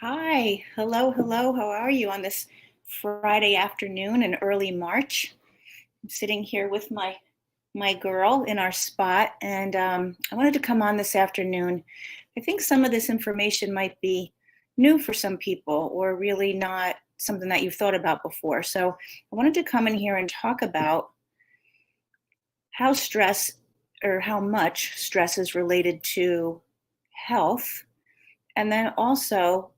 Hi, hello. How are you on this Friday afternoon in early March? I'm sitting here with my girl in our spot, and I wanted to come on this afternoon. I think some of this information might be new for some people, or really not something that you've thought about before. So I wanted to come in here and talk about how stress or how much stress is related to health, and then also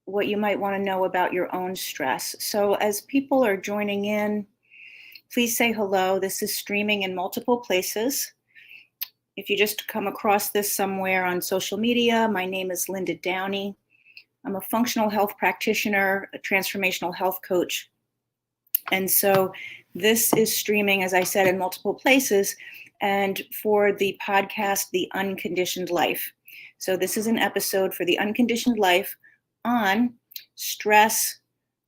what you might want to know about your own stress. So, as people are joining in, please say hello. This is streaming in multiple places. If you just come across this somewhere on social media, my name is Linda Downey. I'm a functional health practitioner, a transformational health coach. And so, this is streaming, as I said, in multiple places. And for the podcast, The Unconditioned Life. So, this is an episode for The Unconditioned Life on stress.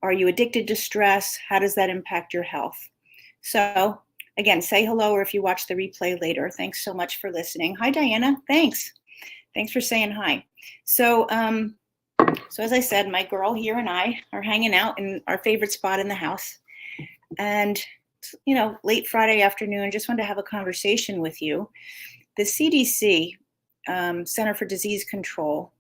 Are you addicted to stress? How does that impact your health? So again, say hello, or if you watch the replay later, thanks so much for listening. Hi, Diana. Thanks for saying hi. So as I said, my girl here and I are hanging out in our favorite spot in the house, and late Friday afternoon, just wanted to have a conversation with you. The CDC, Center for Disease Control,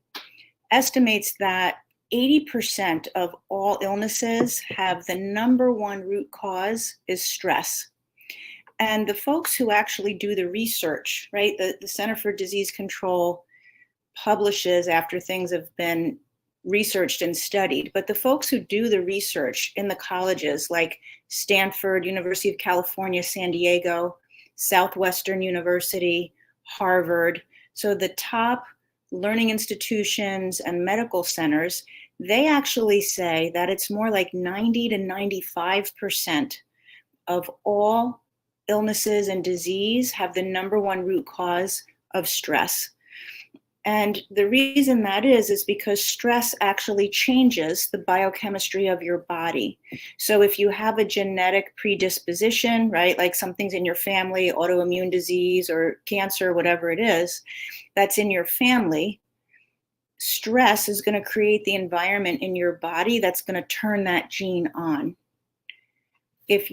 estimates that 80% of all illnesses have the number one root cause is stress. And the folks who actually do the research, right, the Center for Disease Control publishes after things have been researched and studied, but the folks who do the research in the colleges like Stanford, University of California, San Diego, Southwestern University, Harvard, so the top learning institutions and medical centers, they actually say that it's more like 90 to 95% of all illnesses and disease have the number one root cause of stress. And the reason that is because stress actually changes the biochemistry of your body. So if you have a genetic predisposition, right, like something's in your family, autoimmune disease or cancer, whatever it is, that's in your family, stress is going to create the environment in your body that's going to turn that gene on. But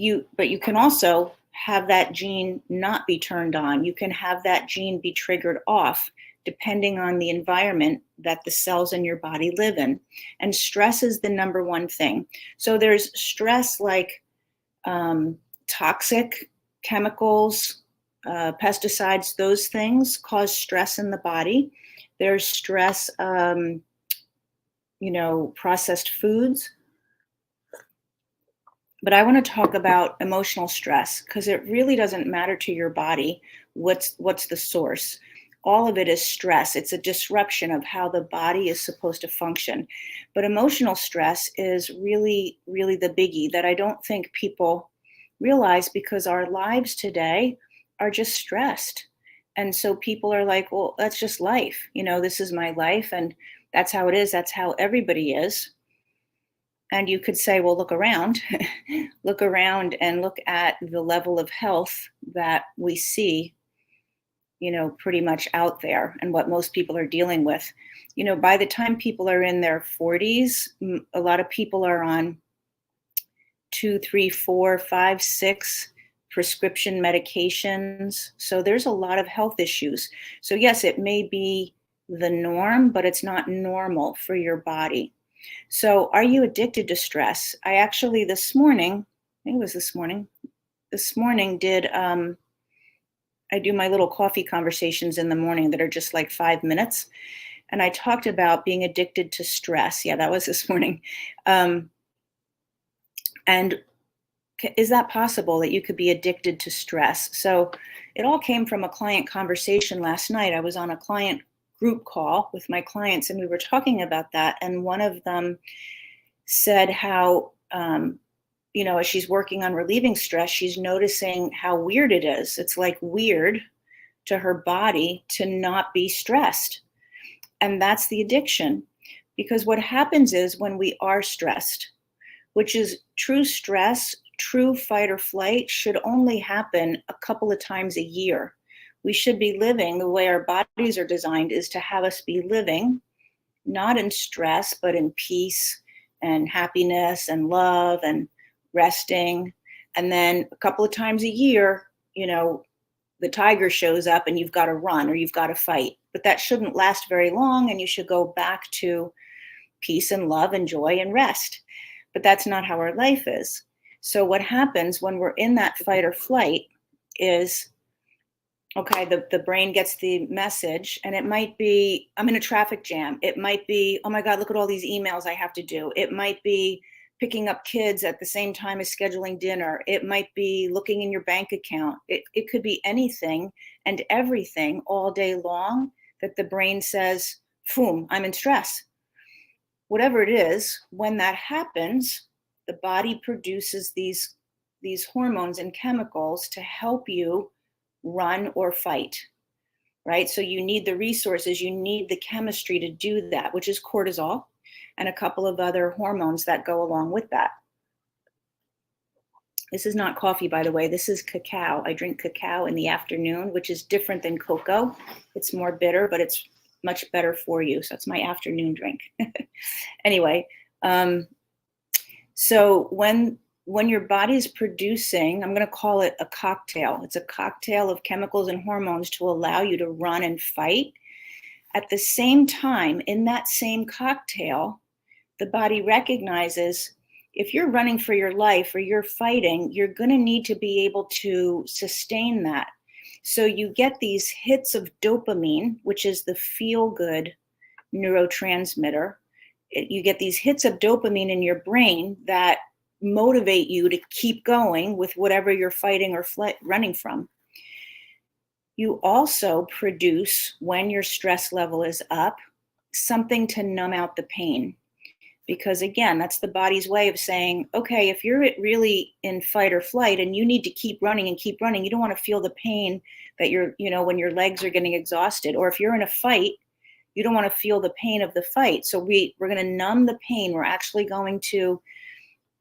you can also have that gene not be turned on. You can have that gene be triggered off, depending on the environment that the cells in your body live in. And stress is the number one thing. So there's stress like toxic chemicals, pesticides, those things cause stress in the body. There's stress, processed foods. But I want to talk about emotional stress because it really doesn't matter to your body what's the source. All of it is stress. It's a disruption of how the body is supposed to function. But emotional stress is really, really the biggie that I don't think people realize, because our lives today are just stressed. And so people are like, well, that's just life. This is my life and that's how it is. That's how everybody is. And you could say, well, look around, look around and look at the level of health that we see, pretty much out there and what most people are dealing with. By the time people are in their 40s, a lot of people are on 2, 3, 4, 5, 6 prescription medications. So there's a lot of health issues. So yes, it may be the norm, but it's not normal for your body. So are you addicted to stress? I actually this morning did, I do my little coffee conversations in the morning that are just like 5 minutes. And I talked about being addicted to stress. Yeah, that was this morning. And is that possible that you could be addicted to stress? So it all came from a client conversation last night. I was on a client group call with my clients and we were talking about that. And one of them said how, as she's working on relieving stress, she's noticing how weird it is. It's like weird to her body to not be stressed. And that's the addiction. Because what happens is when we are stressed, which is true stress, true fight or flight, should only happen a couple of times a year. We should be living the way our bodies are designed, is to have us be living not in stress, but in peace and happiness and love and resting. And then a couple of times a year, the tiger shows up and you've got to run or you've got to fight. But that shouldn't last very long, and you should go back to peace and love and joy and rest. But that's not how our life is. So what happens when we're in that fight or flight is, okay, the brain gets the message, and it might be, I'm in a traffic jam. It might be, oh my God, look at all these emails I have to do. It might be picking up kids at the same time as scheduling dinner. It might be looking in your bank account. It could be anything and everything all day long that the brain says, boom, I'm in stress. Whatever it is, when that happens, the body produces these hormones and chemicals to help you run or fight, right? So you need the resources, you need the chemistry to do that, which is cortisol and a couple of other hormones that go along with that. This is not coffee, by the way. This is cacao. I drink cacao in the afternoon, which is different than cocoa. It's more bitter, but it's much better for you. So it's my afternoon drink. Anyway, so when your body is producing, I'm going to call it a cocktail. It's a cocktail of chemicals and hormones to allow you to run and fight. At the same time, in that same cocktail, the body recognizes if you're running for your life or you're fighting, you're going to need to be able to sustain that. So you get these hits of dopamine, which is the feel-good neurotransmitter. You get these hits of dopamine in your brain that motivate you to keep going with whatever you're fighting or running from. You also produce, when your stress level is up, something to numb out the pain. Because again, that's the body's way of saying, okay, if you're really in fight or flight and you need to keep running and keep running, you don't want to feel the pain that when your legs are getting exhausted. Or if you're in a fight, you don't want to feel the pain of the fight. So we're going to numb the pain. We're actually going to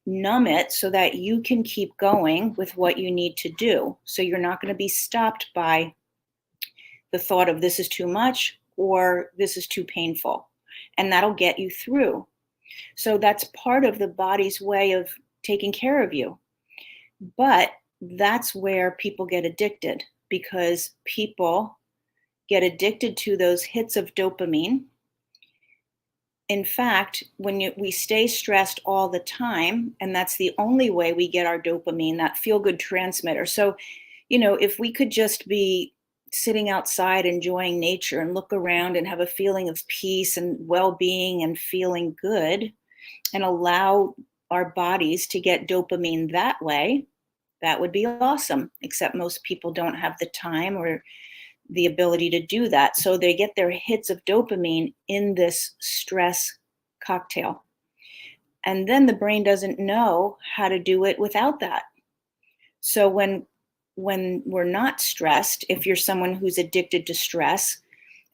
numb it so that you can keep going with what you need to do. So you're not going to be stopped by the thought of this is too much or this is too painful. And that'll get you through. So that's part of the body's way of taking care of you. But that's where people get addicted, because people get addicted to those hits of dopamine. In fact, when we stay stressed all the time, and that's the only way we get our dopamine, that feel-good transmitter. So, if we could just be sitting outside enjoying nature and look around and have a feeling of peace and well-being and feeling good and allow our bodies to get dopamine that way, that would be awesome. Except most people don't have the time or the ability to do that. So they get their hits of dopamine in this stress cocktail. And then the brain doesn't know how to do it without that. So when we're not stressed, if you're someone who's addicted to stress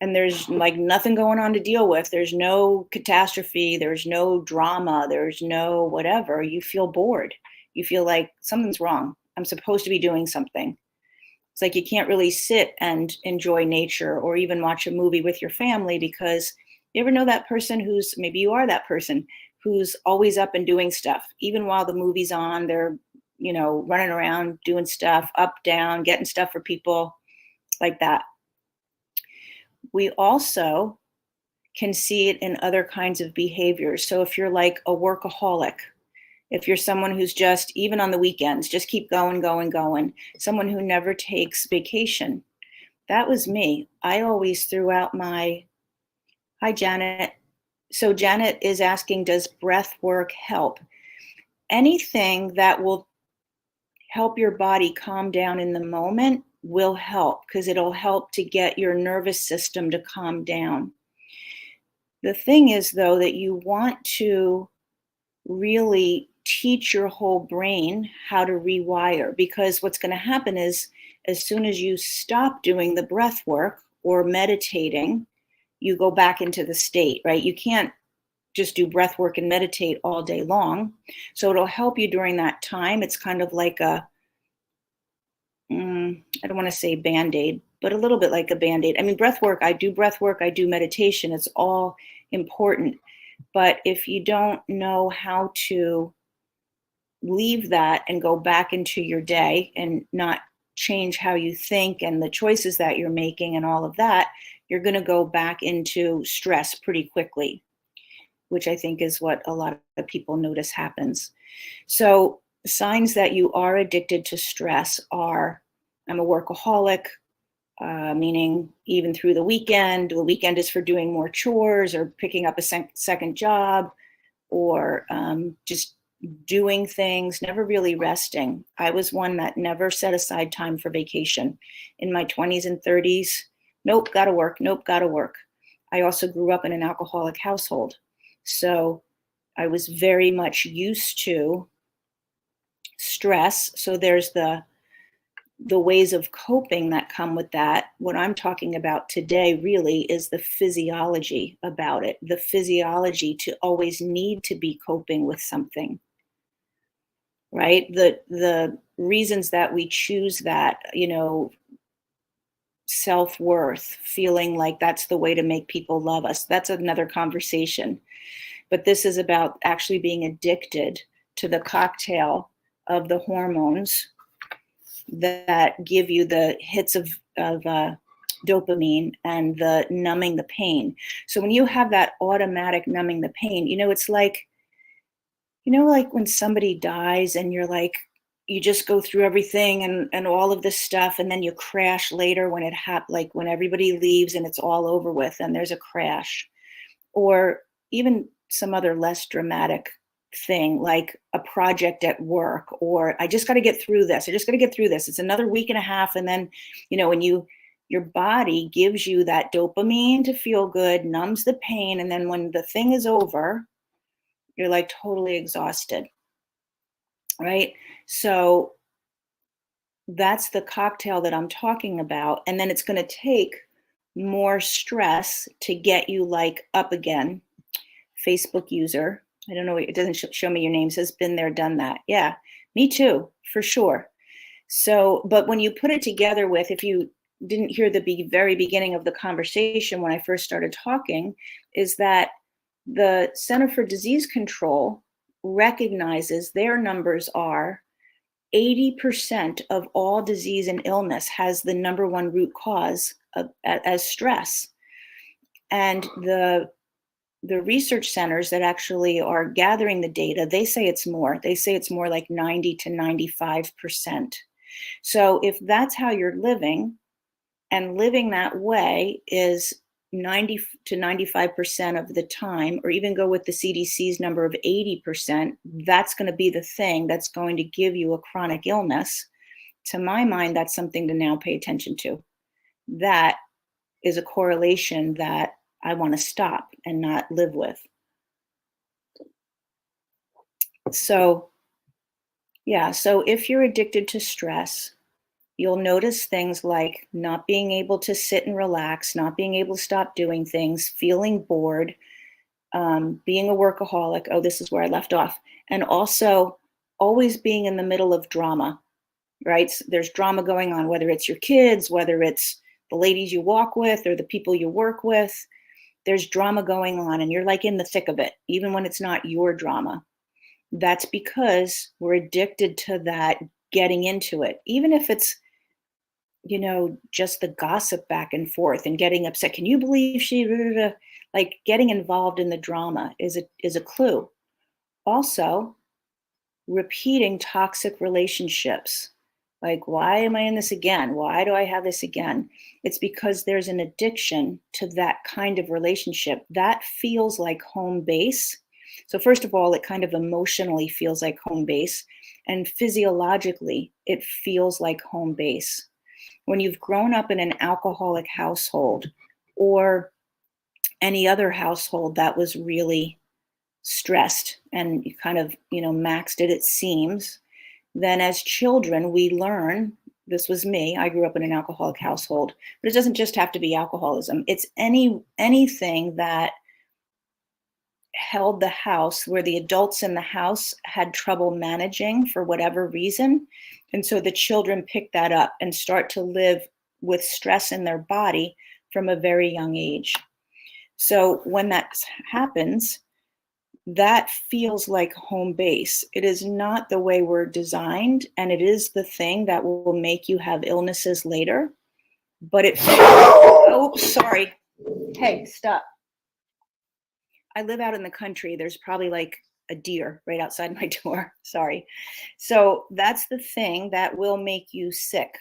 and there's like nothing going on to deal with, there's no catastrophe, there's no drama, there's no whatever, you feel bored. You feel like something's wrong. I'm supposed to be doing something. It's like you can't really sit and enjoy nature or even watch a movie with your family, because you ever know that person who's, maybe you are that person, who's always up and doing stuff. Even while the movie's on, they're, running around doing stuff, up, down, getting stuff for people like that. We also can see it in other kinds of behaviors. So if you're like a workaholic, if you're someone who's just, even on the weekends, just keep going, someone who never takes vacation. That was me. I always threw out hi, Janet. So Janet is asking, does breath work help? Anything that will help your body calm down in the moment will help, because it'll help to get your nervous system to calm down. The thing is, though, that you want to really teach your whole brain how to rewire, because what's going to happen is, as soon as you stop doing the breath work or meditating, you go back into the state, right? You can't just do breath work and meditate all day long. So it'll help you during that time. It's kind of like I don't want to say Band-Aid, but a little bit like a Band-Aid. I mean, breath work, I do breath work, I do meditation. It's all important. But if you don't know how to leave that and go back into your day and not change how you think and the choices that you're making and all of that, you're going to go back into stress pretty quickly, which I think is what a lot of people notice happens. So signs that you are addicted to stress are, I'm a workaholic, meaning even through the weekend is for doing more chores or picking up a second job, or just doing things, never really resting. I was one that never set aside time for vacation. In my 20s and 30s, nope, gotta work, nope, gotta work. I also grew up in an alcoholic household. So I was very much used to stress. So there's the ways of coping that come with that. What I'm talking about today really is the physiology about it, the physiology to always need to be coping with something, right? The reasons that we choose that, self-worth, feeling like that's the way to make people love us, that's another conversation. But this is about actually being addicted to the cocktail of the hormones that give you the hits of dopamine and the numbing the pain. So when you have that automatic numbing the pain, it's like, like when somebody dies and you're like, you just go through everything and all of this stuff, and then you crash later when like when everybody leaves and it's all over with and there's a crash. Or even some other less dramatic thing, like a project at work, or I just got to get through this. I just got to get through this. It's another week and a half. And then, when your body gives you that dopamine to feel good, numbs the pain. And then when the thing is over, you're like totally exhausted, right? So that's the cocktail that I'm talking about. And then it's going to take more stress to get you like up again. Facebook user. I don't know. It doesn't show me your name. It says been there, done that. Yeah, me too, for sure. So, but when you put it together with, if you didn't hear the very beginning of the conversation when I first started talking, is that the Center for Disease Control recognizes their numbers are 80% of all disease and illness has the number one root cause as stress. And the research centers that actually are gathering the data, they say it's more. They say it's more like 90 to 95%. So if that's how you're living, and living that way is 90 to 95% of the time, or even go with the CDC's number of 80%, that's going to be the thing that's going to give you a chronic illness. To my mind, that's something to now pay attention to. That is a correlation that I want to stop and not live with. So, yeah, so if you're addicted to stress, you'll notice things like not being able to sit and relax, not being able to stop doing things, feeling bored, being a workaholic. Oh, this is where I left off. And also always being in the middle of drama, right? So there's drama going on, whether it's your kids, whether it's the ladies you walk with or the people you work with. There's drama going on and you're like in the thick of it, even when it's not your drama. That's because we're addicted to that, getting into it. Even if it's, just the gossip back and forth and getting upset. Can you believe she, like getting involved in the drama is a clue. Also, repeating toxic relationships. Like, why am I in this again? Why do I have this again? It's because there's an addiction to that kind of relationship. That feels like home base. So first of all, it kind of emotionally feels like home base. And physiologically, it feels like home base. When you've grown up in an alcoholic household or any other household that was really stressed and you kind of, maxed it seems, then as children, we learn, this was me, I grew up in an alcoholic household, but it doesn't just have to be alcoholism. It's anything that held the house where the adults in the house had trouble managing for whatever reason. And so the children pick that up and start to live with stress in their body from a very young age. So when that happens, that feels like home base. It is not the way we're designed, and it is the thing that will make you have illnesses later. But oh, sorry. Hey, stop. I live out in the country. There's probably like a deer right outside my door. Sorry. So that's the thing that will make you sick.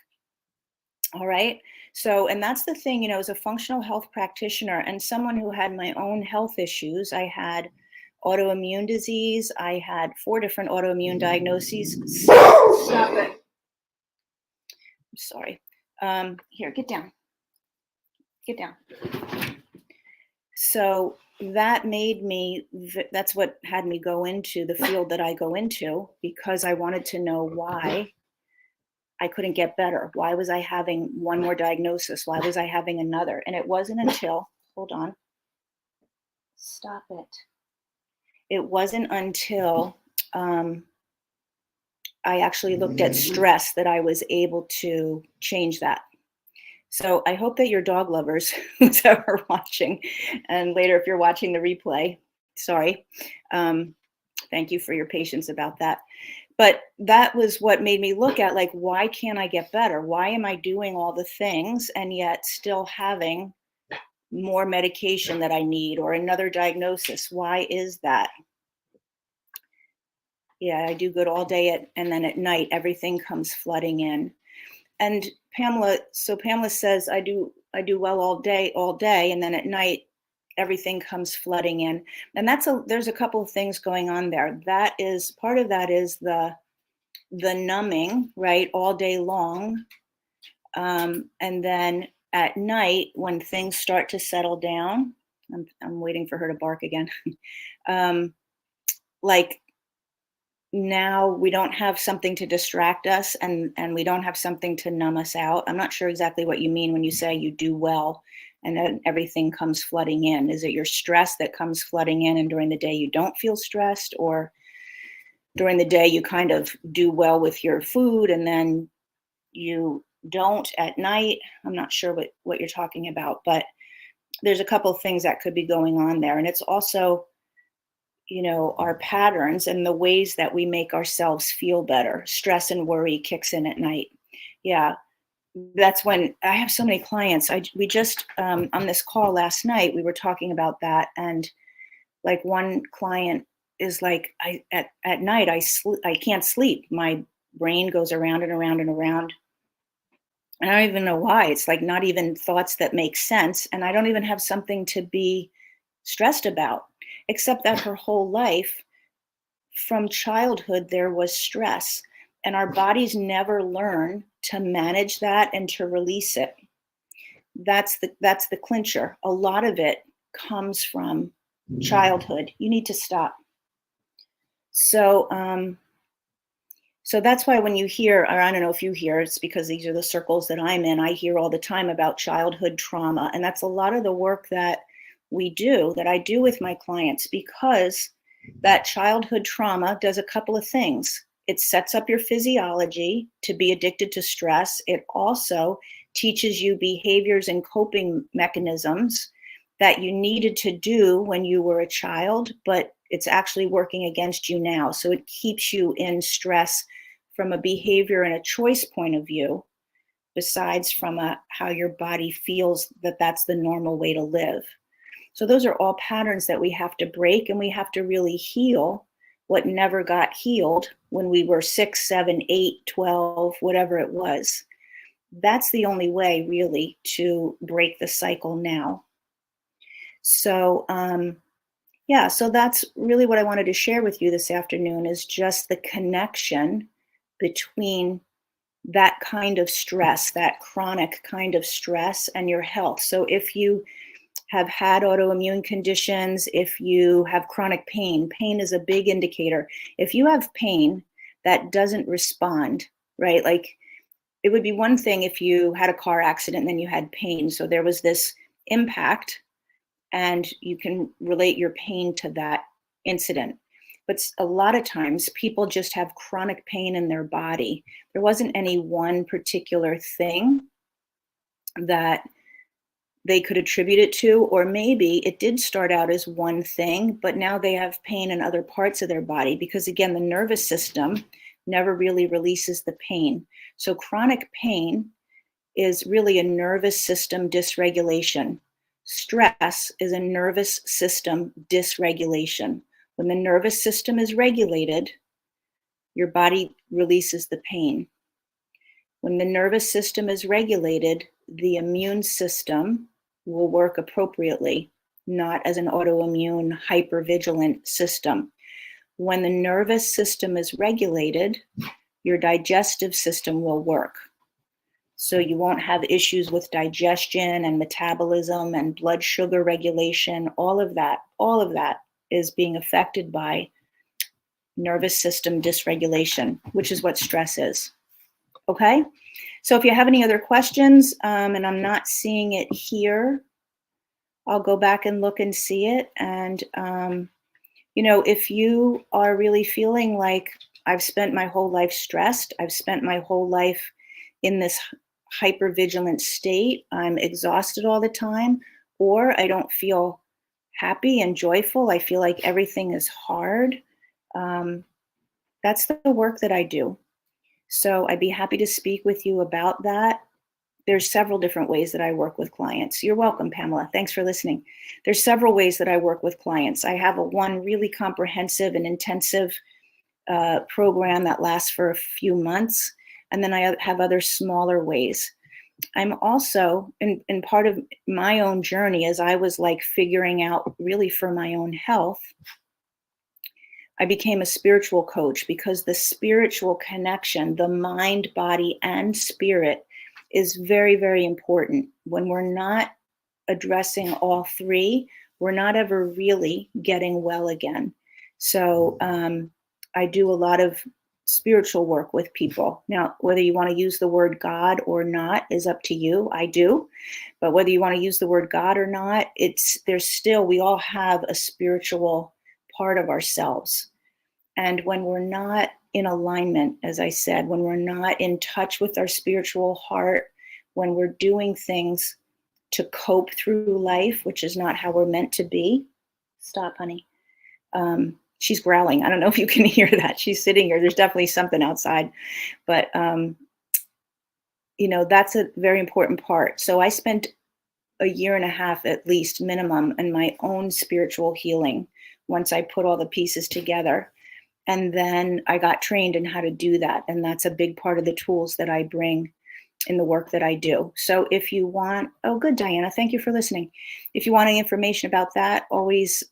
All right. So, and that's the thing, as a functional health practitioner and someone who had my own health issues, I had autoimmune disease. I had 4 different autoimmune diagnoses. Stop it. I'm sorry. Here, get down. Get down. So that made me, that's what had me go into the field that I go into, because I wanted to know why I couldn't get better. Why was I having one more diagnosis? Why was I having another? And it wasn't until, hold on, stop it. It wasn't until I actually looked at stress that I was able to change that. So I hope that your dog lovers, who's ever watching, and later if you're watching the replay, sorry, thank you for your patience about that. But that was what made me look at, like, why can't I get better? Why am I doing all the things and yet still having more medication that I need or another diagnosis? Why is that? Yeah, I do good all day and then at night, everything comes flooding in. And Pamela says, I do well all day, and then at night, everything comes flooding in. And there's a couple of things going on there. That is, part of that is the numbing, right, all day long. And then at night, when things start to settle down, I'm waiting for her to bark again. Like, now we don't have something to distract us, and we don't have something to numb us out. I'm not sure exactly what you mean when you say you do well and then everything comes flooding in. Is it your stress that comes flooding in, and during the day you don't feel stressed, or during the day you kind of do well with your food and then you don't at night? I'm not sure what you're talking about, but there's a couple of things that could be going on there. And it's also, our patterns and the ways that we make ourselves feel better. Stress and worry kicks in at night. Yeah, that's when I have so many clients. We just, on this call last night, we were talking about that. And like, one client is like, at night, I can't sleep. My brain goes around and around and around. And I don't even know why. It's like not even thoughts that make sense. And I don't even have something to be stressed about, except that her whole life, from childhood, there was stress, and our bodies never learn to manage that and to release it. That's the clincher. A lot of it comes from childhood. You need to stop. So so that's why when you hear, or I don't know if you hear, it's because these are the circles that I'm in, I hear all the time about childhood trauma. And that's a lot of the work that I do with my clients, because that childhood trauma does a couple of things. It sets up your physiology to be addicted to stress. It also teaches you behaviors and coping mechanisms that you needed to do when you were a child, but it's actually working against you now. So it keeps you in stress from a behavior and a choice point of view, besides from how your body feels that that's the normal way to live. So those are all patterns that we have to break, and we have to really heal what never got healed when we were 6, 7, 8, 12, whatever it was. That's the only way really to break the cycle now. So, so that's really what I wanted to share with you this afternoon, is just the connection between that kind of stress, that chronic kind of stress, and your health. So if you have had autoimmune conditions, if you have chronic pain is a big indicator. If you have pain that doesn't respond, right? Like, it would be one thing if you had a car accident and then you had pain. So there was this impact and you can relate your pain to that incident. But a lot of times people just have chronic pain in their body. There wasn't any one particular thing that they could attribute it to, or maybe it did start out as one thing, but now they have pain in other parts of their body because, again, the nervous system never really releases the pain. So chronic pain is really a nervous system dysregulation. Stress is a nervous system dysregulation. When the nervous system is regulated, your body releases the pain. When the nervous system is regulated, the immune system will work appropriately, not as an autoimmune, hypervigilant system. When the nervous system is regulated, your digestive system will work. So you won't have issues with digestion and metabolism and blood sugar regulation. All of that is being affected by nervous system dysregulation, which is what stress is. Okay? So if you have any other questions, and I'm not seeing it here, I'll go back and look and see it. And, if you are really feeling like I've spent my whole life stressed, I've spent my whole life in this hypervigilant state, I'm exhausted all the time, or I don't feel happy and joyful, I feel like everything is hard, that's the work that I do. So I'd be happy to speak with you about that. There's several different ways that I work with clients. You're welcome, Pamela. Thanks for listening. There's several ways that I work with clients. I have one really comprehensive and intensive program that lasts for a few months. And then I have other smaller ways. I'm also, in part of my own journey, as I was like figuring out really for my own health, I became a spiritual coach because the spiritual connection, the mind, body, and spirit is very, very important. When we're not addressing all three, we're not ever really getting well again. So I do a lot of spiritual work with people. Now, whether you want to use the word God or not is up to you. I do. But whether you want to use the word God or not, we all have a spiritual part of ourselves. And when we're not in alignment, as I said, when we're not in touch with our spiritual heart, when we're doing things to cope through life, which is not how we're meant to be. Stop, honey. She's growling. I don't know if you can hear that. She's sitting here. There's definitely something outside. But, that's a very important part. So I spent a year and a half at least minimum in my own spiritual healing once I put all the pieces together. And then I got trained in how to do that. And that's a big part of the tools that I bring in the work that I do. So if you want, oh, good, Diana, thank you for listening. If you want any information about that, always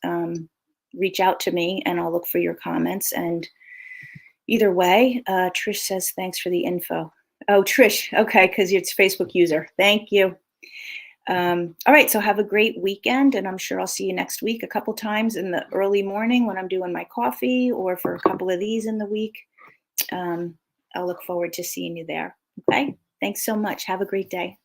reach out to me and I'll look for your comments. And either way, Trish says, thanks for the info. Oh, Trish, okay, because it's Facebook user. Thank you. All right, so have a great weekend, and I'm sure I'll see you next week a couple times in the early morning when I'm doing my coffee, or for a couple of these in the week. I'll look forward to seeing you there. Okay, thanks so much. Have a great day.